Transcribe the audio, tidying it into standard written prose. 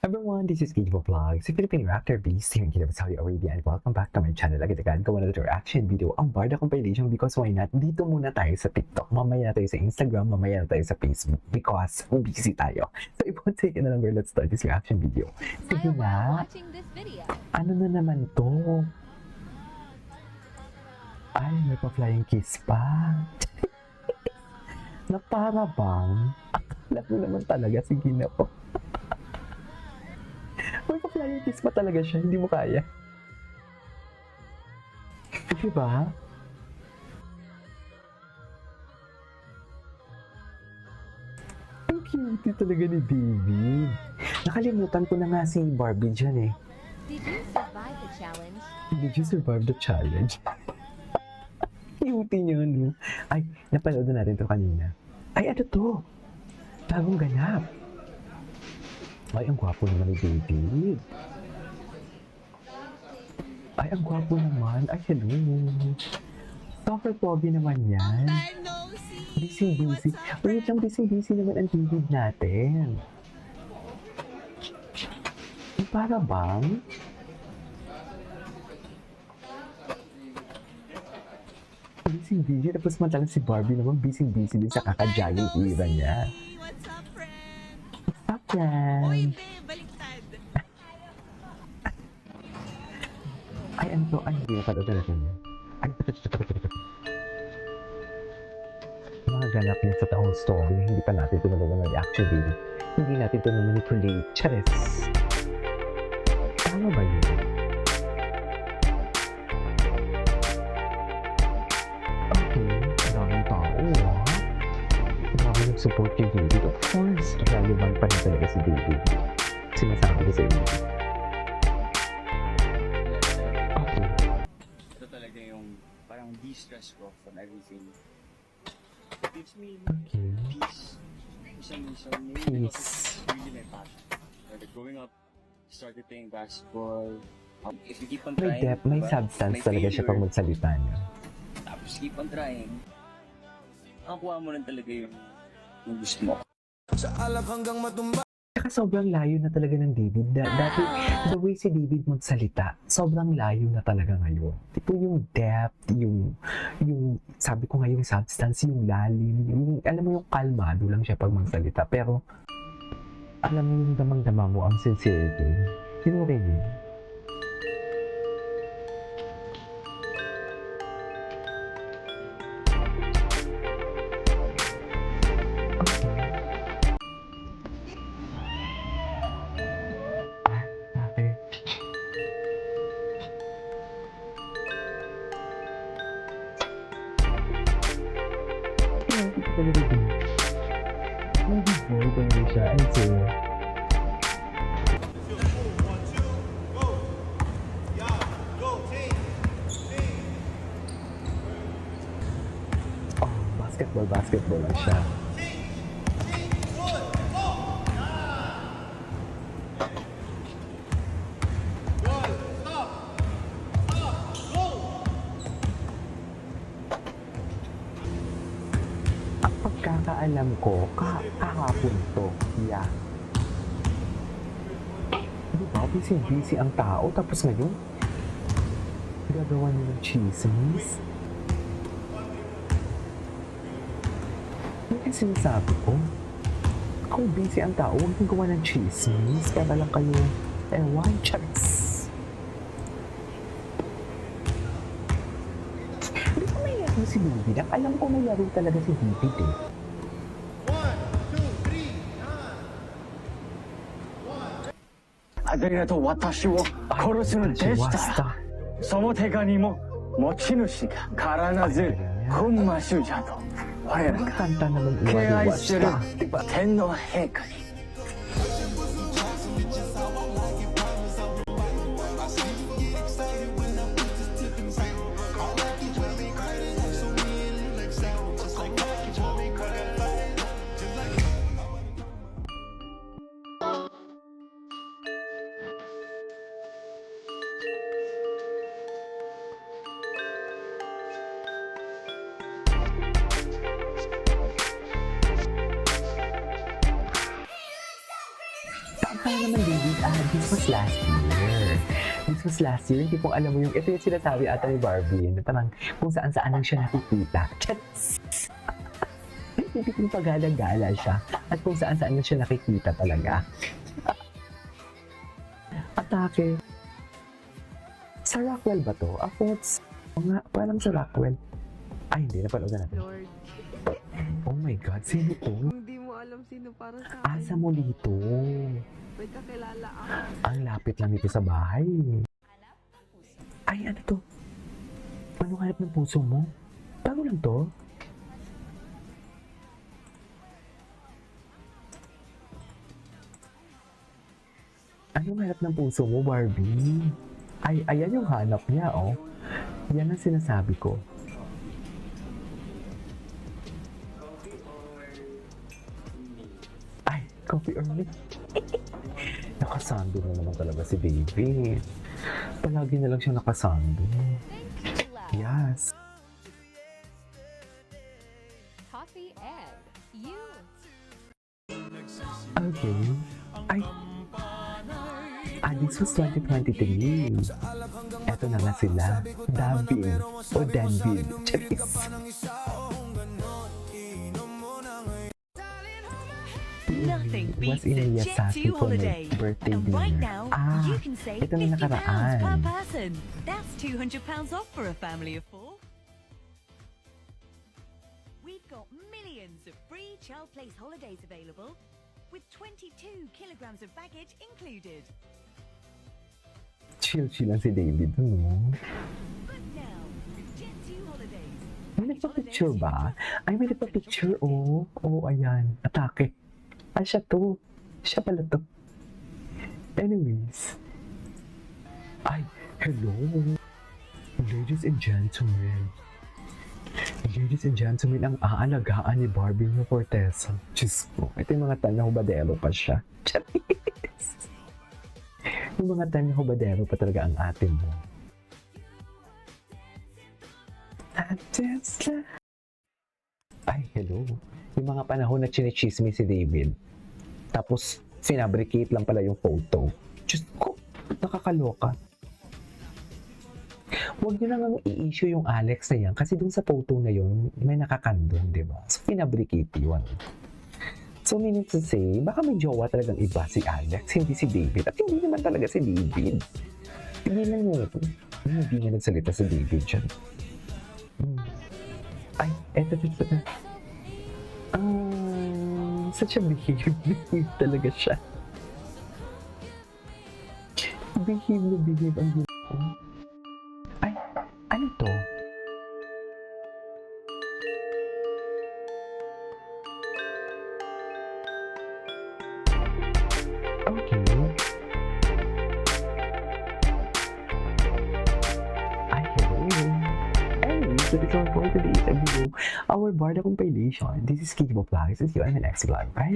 Everyone, this is Gijo Vlogs, a Filipino reactor based here in Kingdom of Saudi Arabia, and welcome back to my channel. Agad-agad gawa na ito reaction video ang Barda compilation because why not? Dito muna tayo sa TikTok, mamaya na tayo sa Instagram, mamaya na tayo sa Facebook because busy tayo. So if one second na lang girl, let's start this reaction video. Sige na, ano na naman to? Ay, may pa-flying kiss pa. Na para bang, akala mo naman talaga, sige na po. May pa-flying kiss pa talaga siya, hindi mo kaya. Diba? Ang cute talaga ni David. Nakalimutan ko na nga si Barbie dyan eh. Did you survive the challenge? Did you survive the challenge? Cute niya, no? Ay, napanood na natin to kanina. Ay, ano to? Bagong ganap. Ay, ang gwapo naman ni David. Ay, ang gwapo naman. Ay, hello. Super pogi naman yan. Busy. Wait lang, busy naman ang David natin. Para bang? Busy. Tapos matalang si Barbie naman busy din sa kaka-jogging era niya. What's up, friend? What's up, friend? Uy, hindi. Baliktad. Ay, ano to? Ay, hindi na pala natin yun. Ay, mga ganap niya sa taong story, hindi pa natin ito nagawa ng reaction video. Hindi natin ito na-manipulate. Charis! Tama ba yun? Okay, maraming tao ah. Maraming nag-support kay David. Of course, relevant pa rin talaga si David. Sinasabi ko sa inyo. Okay. Ito talaga yung parang de-stress ko from everything. It gives me Okay. peace. Isang Peace. really my passion. Like growing up, started playing basketball. If you keep on May trying, depth, may diba? substance May talaga siya pag failure, magsalita niya. tapos keep on trying. Makakuha mo lang talaga yung gusto mo. Sa alab hanggang matumba. Saka sobrang layo na talaga ng David. Dati, the way si David magsalita, sobrang layo na talaga ngayon. Tipo yung depth, yung sabi ko nga yung substance, yung lalim, yung, alam mo yung kalmado lang siya pag magsalita. Pero, alam mo yung damang-dama mo ang sincerity. Tinuring yun. Okay. Basketball lang siya. Ang pagkakaalam ko, kahapon to. Yeah. Diba? Busy ang tao. Tapos ngayon, gagawa niya ng chismis. Yan ang sinasabi ko. Kung busy ang tao, huwag nang gawa ng chismis. Para lang kayo, ewan, charis. Hindi ko may laro si David. Ang alam ko may laro talaga si David eh. ありがとう、私を殺すのでしたら、その手紙も持ち主が必ず本間主者と我ら Ang が kanta naman 敬愛する uwaliwas. 天皇陛下に naman, David, this was last year. This was last year. Hindi pong alam mo yung, ito yung sinasabi ata ni Barbie, na parang kung saan-saan lang siya nakikita. Chats! Hindi kong pagala-gala siya. At kung saan-saan lang siya nakikita talaga. Atake. Sa Rockwell ba to? Ako, nga, parang sa Rockwell. Ay, hindi. Napanood na natin. Lord, Oh my God, sino to? hindi mo alam sino para sa akin. Asa mo dito? May kakilala ako. Ang lapit lang dito sa bahay. Ay, ano to? Anong hanap ng puso mo? Bago lang to? Anong hanap ng puso mo, Barbie? Ay, ayan yung hanap niya, oh. Yan ang sinasabi ko. Ay, coffee or milk? Nakasando na naman talaga si David. Palagi na lang siya nakasando. Thank you, love. Yes. Coffee and you. Okay. Ay. This was 2023. Eto na nga sila. Davin o Danvin. Charis. Nothing Was beats in a Miyazaki Jet2 for my holiday. birthday And right dinner. now, you can save ito na £50 per nakaraan. person. That's £200 off for a family of 4. We've got millions of free child place holidays available with 22 kilograms of baggage included. Chill lang si David, no? But now, with Jet2 holidays. May nagpa-picture ba? Ay, may nagpa-picture, oh. Oo, ayan. Atake. Ay, siya to. Siya pala to. Anyways. Ay, hello. Ladies and gentlemen. Ladies and gentlemen, ang aalagaan ni Barbie ng Fortesa. Diyos ko, ito yung mga tanya hubadero pa siya. Charis. Yung mga tanya hubadero pa talaga ang atin mo. Ay, hello. Yung mga panahon na chinichismis si David. Tapos, sinabricate lang pala yung photo. Diyos ko, nakakaloka. Huwag nyo nang i-issue yung Alex na yan kasi dun sa photo na yun, may nakakandong, di ba? So, pinabricate yun. So, meaning to say, baka may jowa talagang iba si Alex, hindi si David. At hindi naman talaga si David. Tigilan mo ito. Hindi nga nagsalita si David dyan. Ay, eto. Such a behave talaga siya. Behave ang ginawa. Ay, ano to? Okay. Ay, hello. Anyways, that is all for today's video. Our Barda compilation. This is Kikibo Vlogs. See you in the next vlog. Bye!